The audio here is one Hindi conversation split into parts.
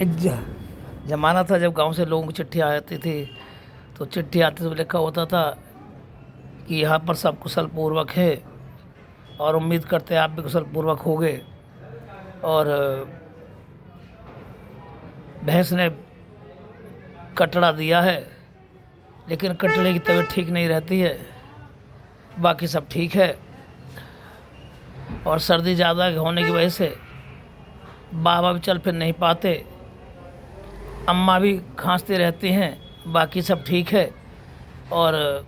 एक ज़माना था जब गांव से लोगों की चिट्ठी आती थी, तो चिट्ठी आते तो लिखा होता था कि यहाँ पर सब कुशल पूर्वक है और उम्मीद करते हैं आप भी कुशल पूर्वक होगे। और भैंस ने कटड़ा दिया है, लेकिन कटड़े की तबीयत ठीक नहीं रहती है, बाकी सब ठीक है। और सर्दी ज़्यादा होने की वजह से बाबा भी चल फिर नहीं पाते, अम्मा भी खांसती रहती हैं, बाकी सब ठीक है। और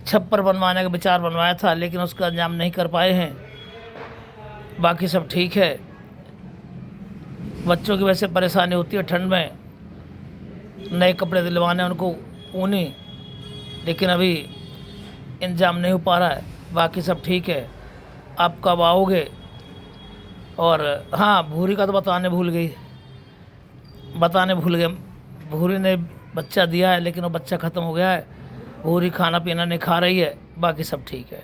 छप्पर बनवाने का विचार बनवाया था, लेकिन उसका अंजाम नहीं कर पाए हैं, बाकी सब ठीक है। बच्चों की वैसे परेशानी होती है ठंड में, नए कपड़े दिलवाने उनको ऊनी, लेकिन अभी इंतजाम नहीं हो पा रहा है, बाकी सब ठीक है। आप कब आओगे? और हाँ, भूरी का तो बताने भूल गए। भूरी ने बच्चा दिया है, लेकिन वो बच्चा ख़त्म हो गया है। भूरी खाना पीना नहीं खा रही है, बाकी सब ठीक है।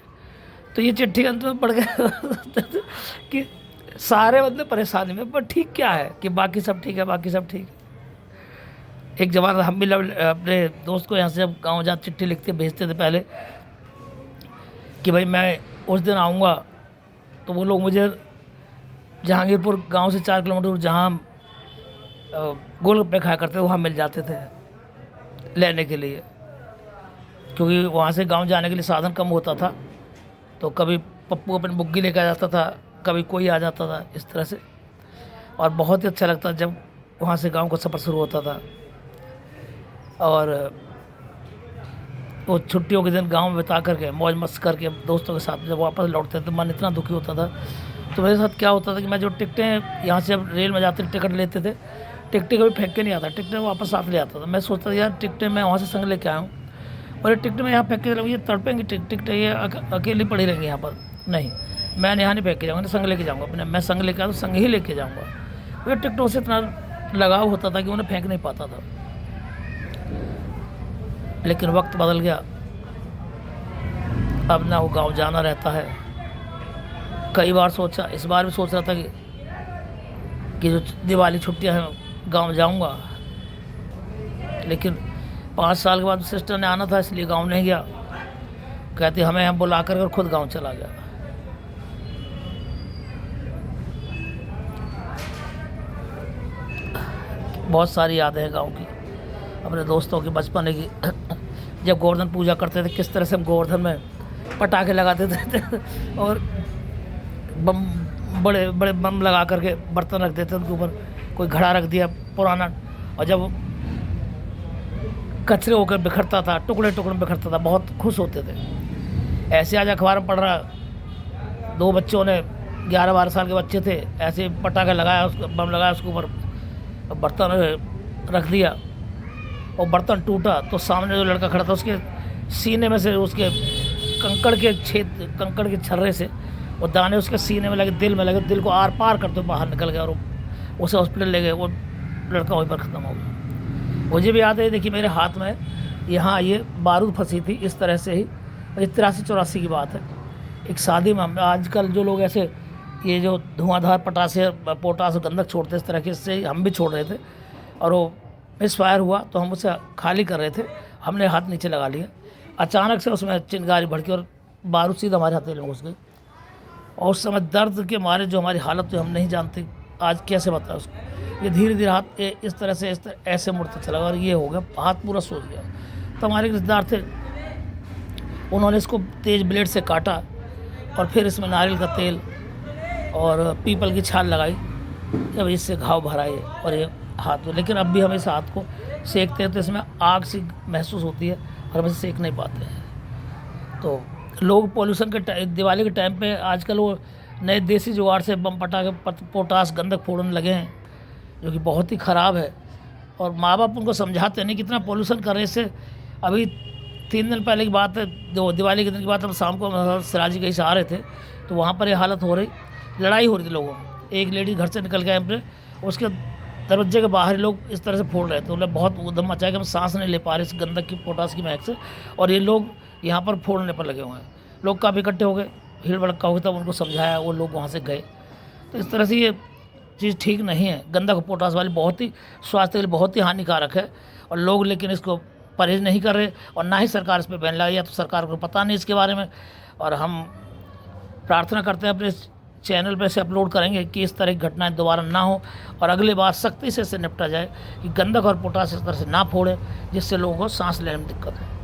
तो ये चिट्ठी अंत में पड़ गया कि सारे बंदे परेशानी में, पर ठीक क्या है कि बाकी सब ठीक है, बाकी सब ठीक है। एक जमाना हम भी अपने दोस्त को यहाँ से जब गाँव जा चिट्ठी लिखते भेजते थे पहले कि भाई मैं उस दिन आऊँगा, तो वो लोग मुझे जहांगीरपुर गांव से 4 किलोमीटर दूर जहाँ गोलगप्पे खाया करते थे वहाँ मिल जाते थे लेने के लिए, क्योंकि वहाँ से गांव जाने के लिए साधन कम होता था। तो कभी पप्पू अपनी बुग्गी लेकर आ जाता था, कभी कोई आ जाता था, इस तरह से। और बहुत ही अच्छा लगता जब वहाँ से गांव का सफ़र शुरू होता था। और वो छुट्टियों के दिन गांव में बिता करके मौज मस्त करके दोस्तों के साथ जब वापस लौटते थे, तो मन इतना दुखी होता था। तो मेरे साथ क्या होता था कि मैं जो टिकटें यहाँ से जब रेल में जाते टिकट लेते थे, टिकटें कभी फेंक के नहीं आता, टिकटें वापस साथ ले आता था। मैं सोचता था यार टिकटें मैं वहाँ से संग लेके आया हूँ, और ये टिकटें मैं यहाँ फेंक के ये तड़पेंगी, टिकटें ये अकेली पड़ी रहेंगी यहाँ पर। नहीं, मैं यहाँ नहीं फेंक के जाऊँगा, संग लेके जाऊँगा अपने। मैं संग लेके आया तो संग ही लेके जाऊँगा। ये टिकटों से इतना लगाव होता था कि उन्हें फेंक नहीं पाता था। लेकिन वक्त बदल गया, अब ना वो गाँव जाना रहता है। कई बार सोचा, इस बार भी सोच रहा था कि जो दिवाली छुट्टियां हैं गांव जाऊंगा, लेकिन 5 साल के बाद सिस्टर ने आना था, इसलिए गांव नहीं गया। कहती हमें हम बुला कर खुद गांव चला गया। बहुत सारी यादें हैं गांव की, अपने दोस्तों की, बचपन की। जब गोवर्धन पूजा करते थे, किस तरह से हम गोवर्धन में पटाखे लगाते थे और बम, बड़े बड़े बम लगा करके बर्तन रख देते उनके ऊपर, कोई घड़ा रख दिया पुराना, और जब कचरे होकर बिखरता था, टुकड़े टुकड़े बिखरता था, बहुत खुश होते थे। ऐसे आज अखबार में पढ़ रहा, 2 बच्चों ने, 11-12 साल के बच्चे थे, ऐसे पटाखा लगाया, उसको बम लगाया, उसके ऊपर बर्तन रख दिया और बर्तन टूटा, तो सामने जो लड़का खड़ा था उसके सीने में से, उसके कंकड़ के छर्रे से वो दाने उसके सीने में लगे, दिल में लगे, दिल को आर पार करते बाहर निकल गया, और उसे हॉस्पिटल ले गए। वो लड़का वहीं पर ख़त्म हो गया। मुझे भी याद है, देखिए मेरे हाथ में यहाँ ये बारूद फंसी थी, इस तरह से ही। ये 83-84 की बात है। एक शादी में, आजकल जो लोग ऐसे ये जो धुआंधार पोटास गंधक छोड़ते, इस तरह के से हम भी छोड़ रहे थे, और वो मिसफायर हुआ, तो हम उसे खाली कर रहे थे, हमने हाथ नीचे लगा लिया, अचानक से उसमें चिंगारी भड़की और बारूद सीधा हमारे हथेली में घुस गई। और उस समय दर्द के मारे जो हमारी हालत थी, हम नहीं जानते आज कैसे बताया उसको। ये धीरे धीरे हाथ इस तरह से ऐसे मुड़ता चला, और ये हो गया, हाथ पूरा सूज गया। तो हमारे रिश्तेदार थे, उन्होंने इसको तेज़ ब्लेड से काटा, और फिर इसमें नारियल का तेल और पीपल की छाल लगाई, जब इससे घाव भराए और ये हाथ में। लेकिन अब भी हम इस हाथ को सेकते हैं तो इसमें आग सी महसूस होती है, और हम इसे सेक नहीं पाते हैं। तो लोग पॉल्यूशन के दिवाली के टाइम पे आजकल वो नए देसी जुगाड़ से बम पटाखे पोटास गंधक फोड़ने लगे हैं, जो कि बहुत ही ख़राब है। और माँ बाप उनको समझाते नहीं कितना पॉल्यूशन करने से। अभी 3 दिन पहले की बात है, जो दिवाली के दिन की बात, हम शाम को सिराजी कहीं से आ रहे थे, तो वहाँ पर ये हालत हो रही, लड़ाई हो रही थी लोगों में। एक लेडी घर से निकल के अपने, उसके दरवाजे के बाहर लोग इस तरह से फोड़ रहे थे। उन्हें बहुत उद्यम मचाया कि हम सांस नहीं ले पा रहे इस गंधक की, पोटास की महक से, और ये लोग यहाँ पर फोड़ने पर लगे हुए हैं। लोग काफ़ी इकट्ठे हो गए, भीड़ भड़का हो गई, तब उनको समझाया, वो लोग वहाँ से गए। तो इस तरह से ये चीज़ ठीक नहीं है। गंधक और पोटास वाली बहुत ही स्वास्थ्य के लिए बहुत ही हानिकारक है, और लोग लेकिन इसको परहेज़ नहीं कर रहे, और ना ही सरकार इस पे बैन लगाई है, तो सरकार को पता नहीं इसके बारे में। और हम प्रार्थना करते हैं अपने चैनल पे से अपलोड करेंगे कि इस तरह की घटनाएं दोबारा ना हो, और अगली बार सख्ती से इससे निपटा जाए कि गंधक और पोटास इस तरह से ना फोड़े जिससे लोगों को सांस लेने में दिक्कत है।